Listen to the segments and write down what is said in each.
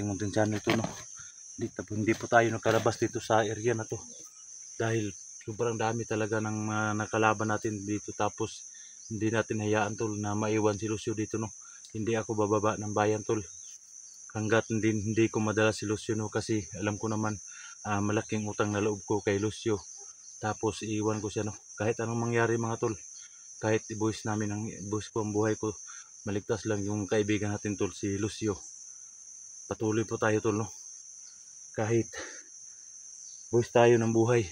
munting channel ito, no. Hindi po tayo nakalabas dito sa area na to dahil sobrang dami talaga ng nakalaban natin dito, tapos hindi natin hayaan tol na maiwan si Lucio dito, no. Hindi ako bababa ng bayan tol hanggat hindi ko madala si Lucio, no, kasi alam ko naman malaking utang na loob ko kay Lucio, tapos iiwan ko siya, no, kahit anong mangyari mga tol. Kahit ibuhis ko ang buhay ko, maligtas lang yung kaibigan natin tol, si Lucio. Patuloy po tayo tol, no. Kahit buhis tayo ng buhay,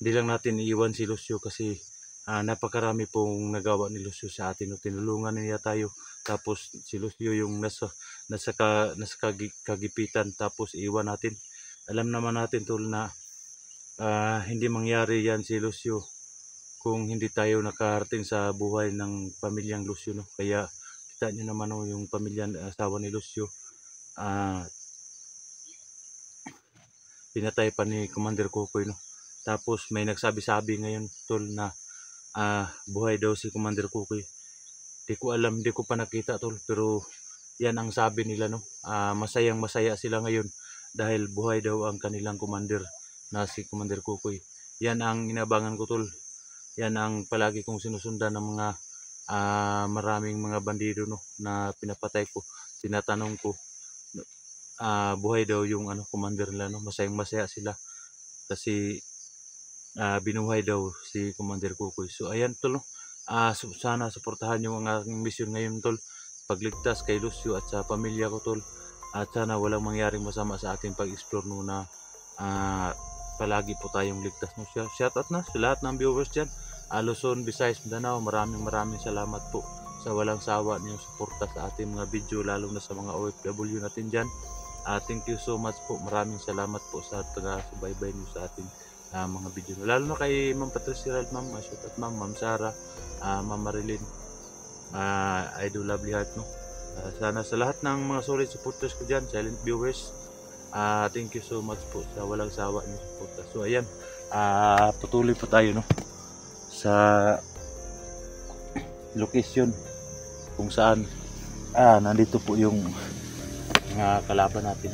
hindi lang natin iiwan si Lucio kasi napakarami pong nagawa ni Lucio sa atin, no. Tinulungan niya tayo, tapos si Lucio yung nasa kagipitan, tapos iiwan natin. Alam naman natin tol na hindi mangyari yan si Lucio kung hindi tayo nakarating sa buhay ng pamilyang Lucio, no. Kaya kita nyo naman, no, yung pamilya asawa ni Lucio, pinatay pa ni Commander Kukoy, no. Tapos may nagsabi-sabi ngayon tol na buhay daw si Commander Kukoy. Di ko alam, di ko pa nakita tol, pero yan ang sabi nila, no. Masayang masaya sila ngayon dahil buhay daw ang kanilang commander na si Commander Kukoy. Yan ang inabangan ko tol. Yan ang palagi kong sinusundan ng mga maraming mga bandido, no, na pinapatay ko. Tinatanong ko, buhay daw yung commander nila, no. Masayang masaya sila kasi binuhay daw si Commander Kukoy. So ayan tol, no. Sana suportahan nyo ang aking mission ngayon tol, pagligtas kay Lucio at sa pamilya ko tol, at sana walang mangyaring masama sa ating pag-explore, no, na palagi po tayong ligtas, no. Shout out na sa lahat ng viewers dyan, Luzon, Visayas, Mindanao. Maraming salamat po sa walang sawa niyong suporta sa ating mga video, lalo na sa mga OFW natin dyan. Thank you so much po. Maraming salamat po sa taga-subaybay niyo sa ating mga video, lalo na kay Ma'am Patricia, Ma'am shout out Ma'am Sarah, Ma'am Marilyn, I do lovely heart, no. Sana sa lahat ng mga solid supporters ko dyan, silent viewers, thank you so much po sa walang sawa niyo suporta. So ayan, patuloy po tayo, no, sa location kung saan nandito po yung mga kalaban natin.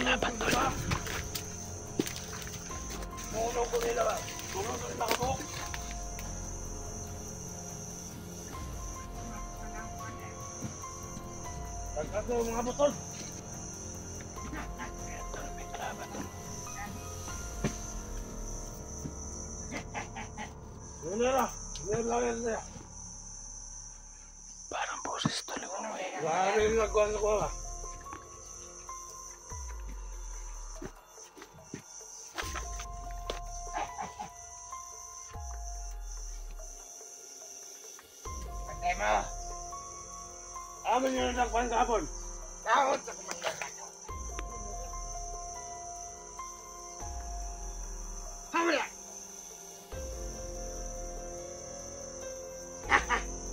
Laban tol. Tulong ko nila ba? Tulong ko nila kabok. Tagkas mo mga botol. Tol, may kalaban. Nila. Parang boses tol yung umuwi. Wala rin nagkuhan ko ba? Amin yung nagkuhan kahapon. Kahapon sa kumanda. Hamila!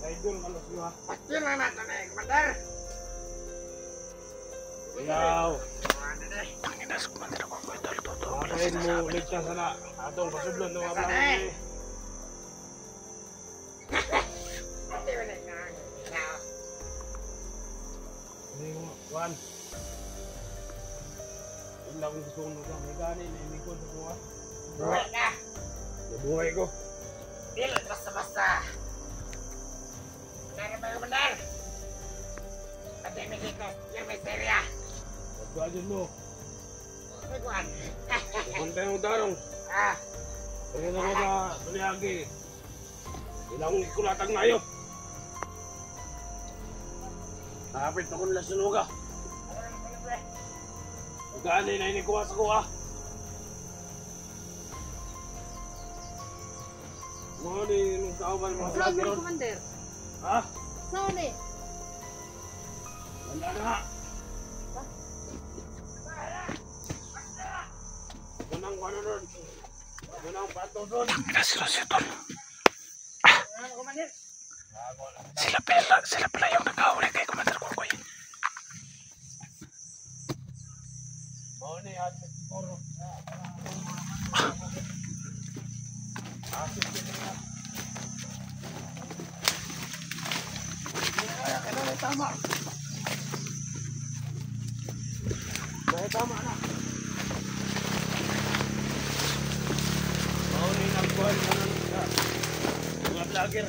Idol malos nyo ha. Pati lang natin eh, Commander. Yaw. Tangin na sa Commander ako ko ito. Makain mo ligtas na atong pasudlon ng abang eh. Pati wala na. Juan, hindi akong gusto kong nung may gani, naimikon sa buha. Buhay ka! Nabuhay ko. Dil, basta-basta. Wala ba yung mandar? Pati may dito, yung may serya. Pagkasin mo. May Juan. Kuntay mo darong. Pagkasin mo sa tuliyagi. Ilang ikulatang na yun. Nakapit na ko nila sunuga. Gani na inikuha sa kuha. Mga ni nung kauban mga Saan ni Commander? Ha? Saan ni? Wala na. Ganang ko ano doon. Tangina si Rosyo, tol. Sila pala yung nag-ahuli kay Commander Kukoy. Tama na. Maunin ang buhay na mga vlogger.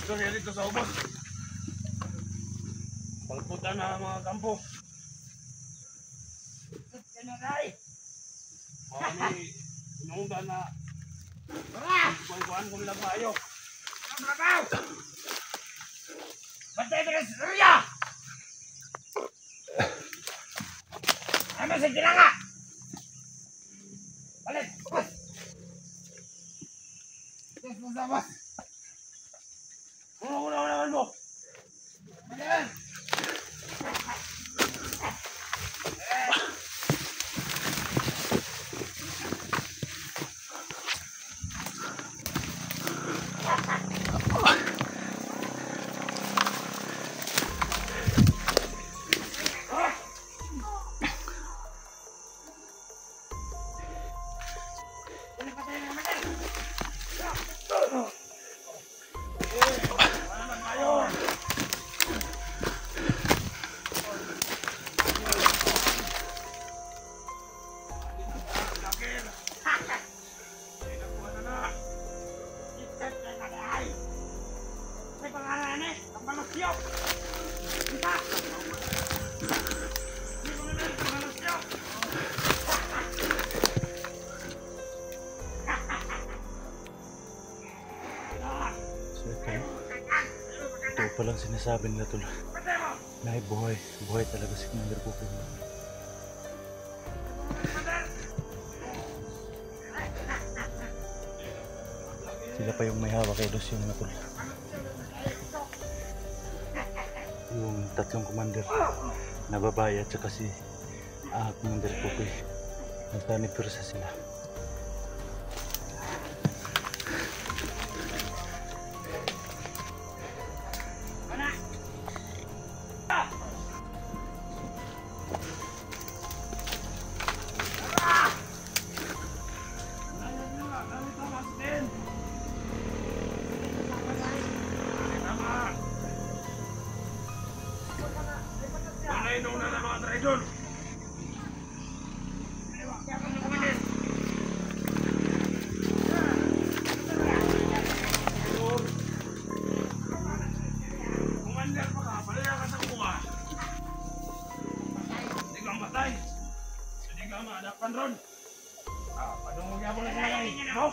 Ito niya dito sa ubos. Pagpunta na mga kampo. Maunin, inungga na. Buhay-buhan kong labayo. Batay ka sa Surya! Ano sa ginanga? Balik! Bus! Bus mo sa bus! Una mo! Balik! Ito palang sinasabi nila tol. May buhay talaga si Commander Kukoy. Sila pa yung may hawak kay Dos yung tol. Yung tatlong commander na babae at saka si Commander Kukoy. Nagtanipursa sila. Una na mga traidor. Commander pa ka, palaya ka sa kuha. Hindi kang matay. Hindi ka maadapan ron. Paano mo kaya mo na nalagay? No?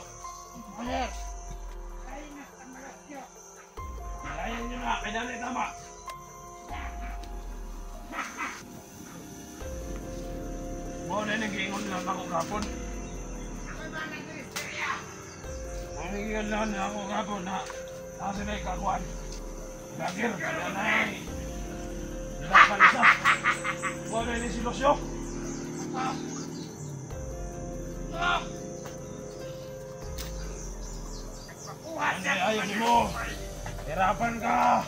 Commander. Kalayan nyo na, kaya na tama. Mau na nag-iingon lang ako kapon. Nangiingon lang ako kapon na nasa na ikakuan. Gagir, kaya na eh. Dapat isa. Mau na si Lucio. Hindi, ayaw ni mo. Hirapan ka.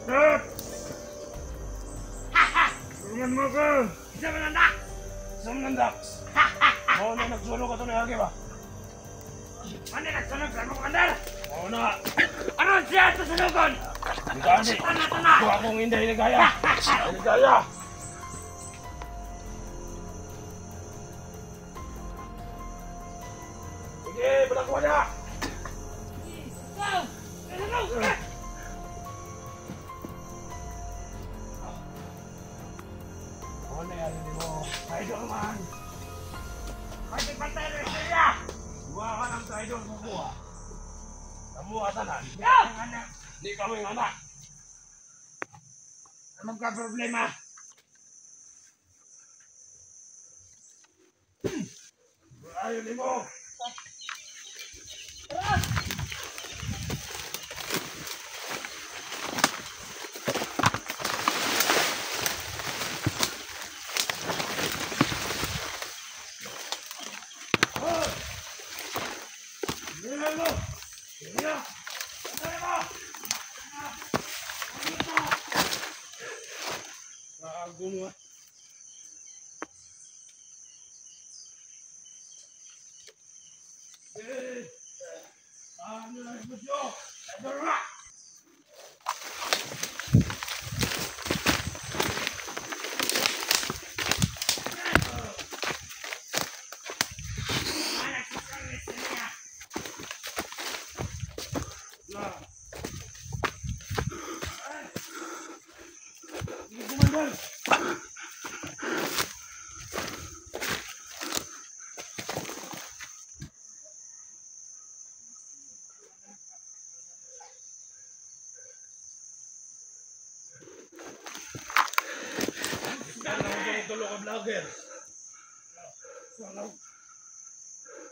Dad! Tulungan mo ko! Isa manandak! Isa manandak! Oo na, nagsulong ka ito na ba? Ano nagsulong ka mo, Commander? Oo na! Ano siya ito sulugon? Hindi ka ni! Kung akong hindi hinigaya! Hinigaya! Sige, balakwa na! Ano yan mo? Idol man! Pagkipantay na siya! Buha ka ng idol mo buha. Kamuha tanan. Hindi kami ng anak. Anong ka problema? Ayaw ni mo! Vlogger.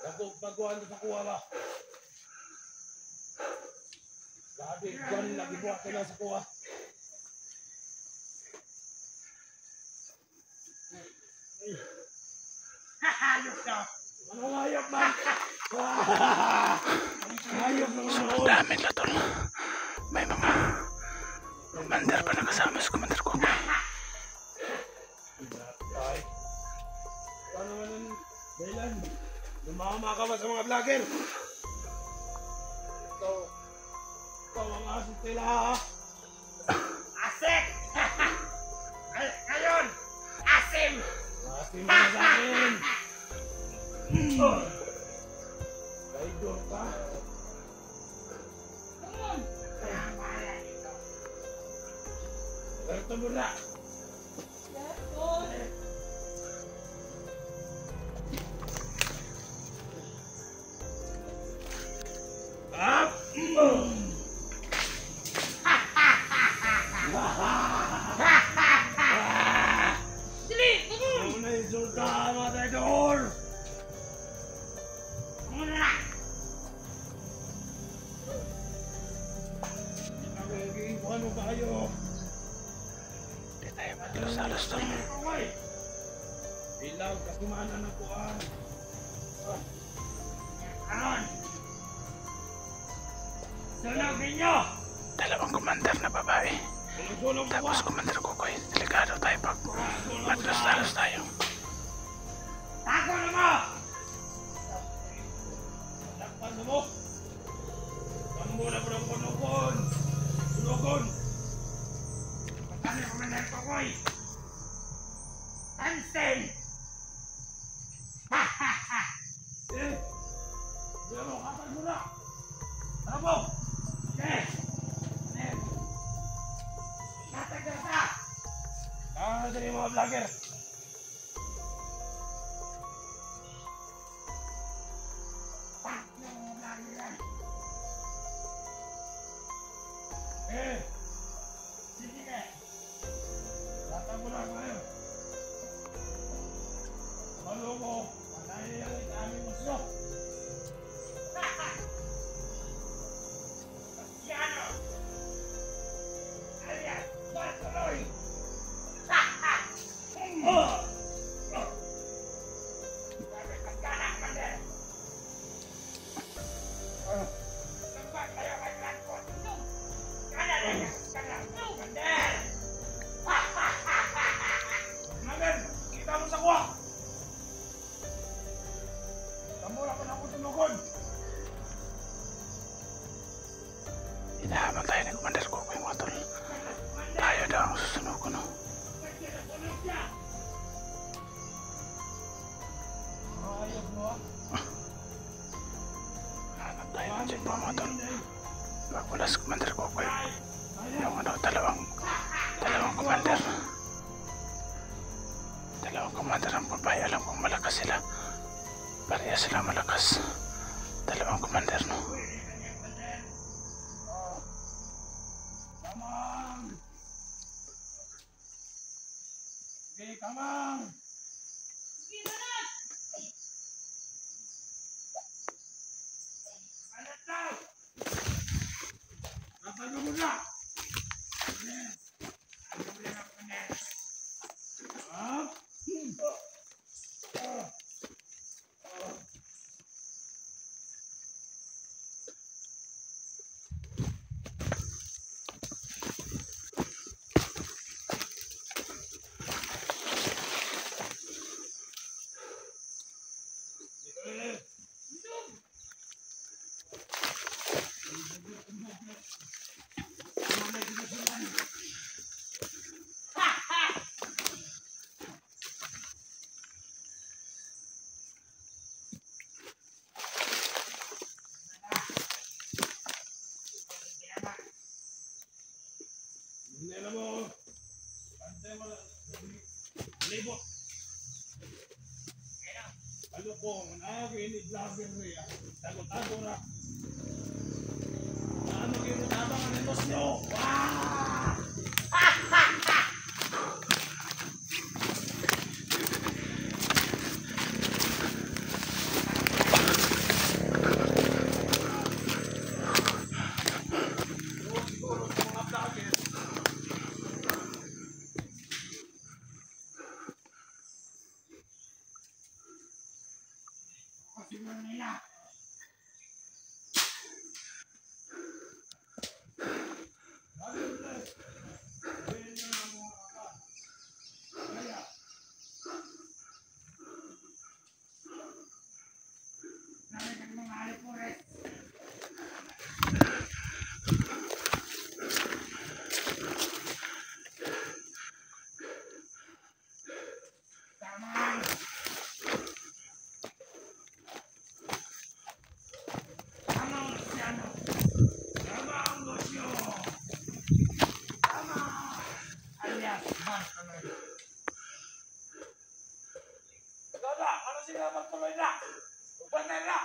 Ako baguhan sa kuha ba? Labi kuan lagi buhat na sa kuha. Hayop ka. Ano hayop man? Hayop na Sobrang dami na tol. May mga commander pa nakasama sa commander ko. Ano naman ang dahilan? Lumama ka ba sa mga vlogger? Ito ang asit nila ha? Asik! Ngayon! Asim! Asim na sa akin! Kaidor ka? Ito mo na! Ano kayo? Di tayo matalos-talos tol. Bilang kasumanan ng kuhan. Anon! Sunog ninyo! Dalawang commander na babae. Tapos commander Kukoy. Delikado tayo pag matalos-talos tayo. Tago na mo! Lakpan na mo! Kamu na po ng punukon! Sunugon! Pagkano yung commander Kukoy? Hansen! Ha! Eh! Hindi mo, kapag mo na! Tabo! Eh! Natagasa! Nakakasal yung mga vlogger! Eh! Sige ka! Latag mo na kayo! Maloko! Panayin lang ito aming musyo! Asiano! Alias! Bartoloy! Sabi ka kanak man din! Sampai kayo kay Blackpot! Kanan din! Kanan! Kanan! Magan! Kita mo sa kuha! Kamura pa na ako tunukon! Hinahamon tayo ni commander Kukoy mga tol. Tayo daw ang susunod ko no. Ayos mo ah! Hanap tayo ng dyan mga tol. Pag wala si commander Kukoy. Yung ano, dalawang commander. Dalawang commander ang babae. Alam kong malakas sila. Pareha sila malakas. Dalawang commander no. Kamang! Okay, kamang! Alat daw! Kapag mo na! Ano po, managi ni vlogger niya. Tago-tago na. Ano ginutama ka ng boss nyo? Waaah! Siguro sa mga vlogger. Kasi mo nila. Ano sila magtuloy na? Upan na na!